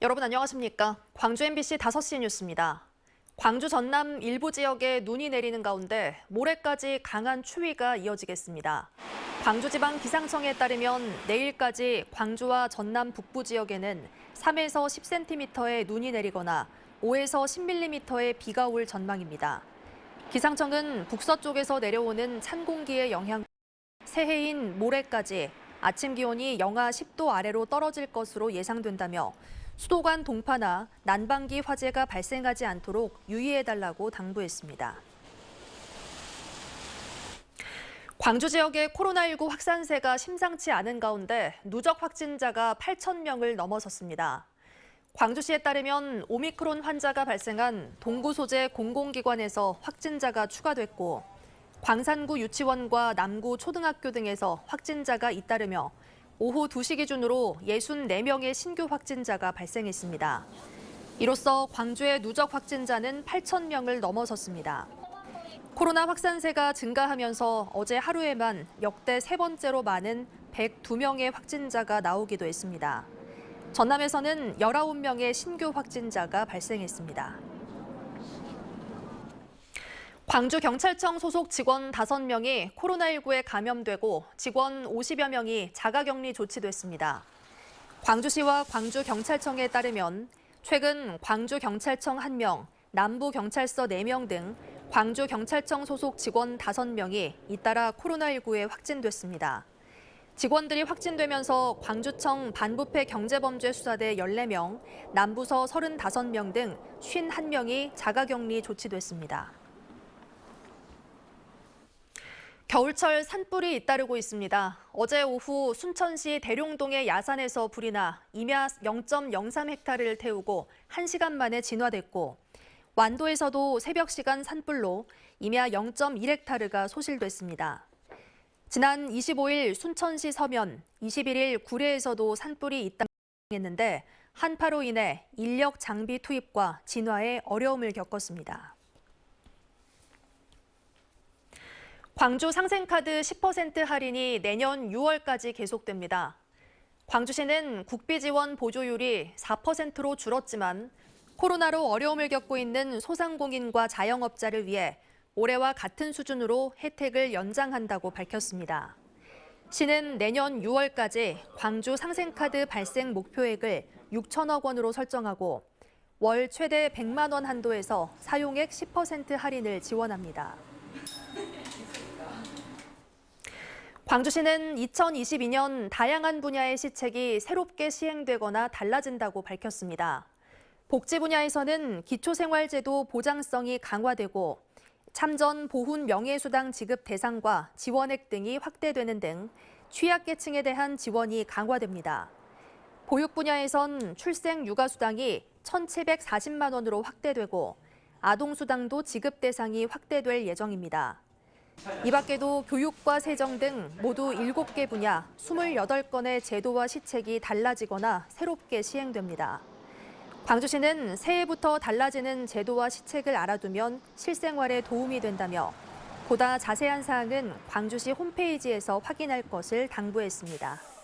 여러분 안녕하십니까? 광주 MBC 5시 뉴스입니다. 광주 전남 일부 지역에 눈이 내리는 가운데 모레까지 강한 추위가 이어지겠습니다. 광주지방기상청에 따르면 내일까지 광주와 전남 북부 지역에는 3에서 10cm의 눈이 내리거나 5에서 10mm의 비가 올 전망입니다. 기상청은 북서쪽에서 내려오는 찬 공기의 영향으로 새해인 모레까지 아침 기온이 영하 10도 아래로 떨어질 것으로 예상된다며 수도관 동파나 난방기 화재가 발생하지 않도록 유의해달라고 당부했습니다. 광주 지역의 코로나19 확산세가 심상치 않은 가운데 누적 확진자가 8,000명을 넘어섰습니다. 광주시에 따르면 오미크론 환자가 발생한 동구 소재 공공기관에서 확진자가 추가됐고 광산구 유치원과 남구 초등학교 등에서 확진자가 잇따르며 오후 2시 기준으로 64명의 신규 확진자가 발생했습니다. 이로써 광주의 누적 확진자는 8,000명을 넘어섰습니다. 코로나 확산세가 증가하면서 어제 하루에만 역대 세 번째로 많은 102명의 확진자가 나오기도 했습니다. 전남에서는 19명의 신규 확진자가 발생했습니다. 광주경찰청 소속 직원 5명이 코로나19에 감염되고 직원 50여 명이 자가격리 조치됐습니다. 광주시와 광주경찰청에 따르면 최근 광주경찰청 1명, 남부경찰서 4명 등 광주경찰청 소속 직원 5명이 잇따라 코로나19에 확진됐습니다. 직원들이 확진되면서 광주청 반부패 경제범죄수사대 14명, 남부서 35명 등 51명이 자가격리 조치됐습니다. 겨울철 산불이 잇따르고 있습니다. 어제 오후 순천시 대룡동의 야산에서 불이 나 임야 0.03헥타르를 태우고 1시간 만에 진화됐고 완도에서도 새벽 시간 산불로 임야 0.1헥타르가 소실됐습니다. 지난 25일 순천시 서면, 21일 구례에서도 산불이 잇따르는데 한파로 인해 인력 장비 투입과 진화에 어려움을 겪었습니다. 광주 상생카드 10% 할인이 내년 6월까지 계속됩니다. 광주시는 국비 지원 보조율이 4%로 줄었지만 코로나로 어려움을 겪고 있는 소상공인과 자영업자를 위해 올해와 같은 수준으로 혜택을 연장한다고 밝혔습니다. 시는 내년 6월까지 광주 상생카드 발생 목표액을 6천억 원으로 설정하고 월 최대 100만 원 한도에서 사용액 10% 할인을 지원합니다. 광주시는 2022년 다양한 분야의 시책이 새롭게 시행되거나 달라진다고 밝혔습니다. 복지 분야에서는 기초생활제도 보장성이 강화되고 참전 보훈 명예수당 지급 대상과 지원액 등이 확대되는 등 취약계층에 대한 지원이 강화됩니다. 보육 분야에선 출생 육아수당이 1,740만 원으로 확대되고 아동수당도 지급 대상이 확대될 예정입니다. 이 밖에도 교육과 세정 등 모두 7개 분야 28건의 제도와 시책이 달라지거나 새롭게 시행됩니다. 광주시는 새해부터 달라지는 제도와 시책을 알아두면 실생활에 도움이 된다며 보다 자세한 사항은 광주시 홈페이지에서 확인할 것을 당부했습니다.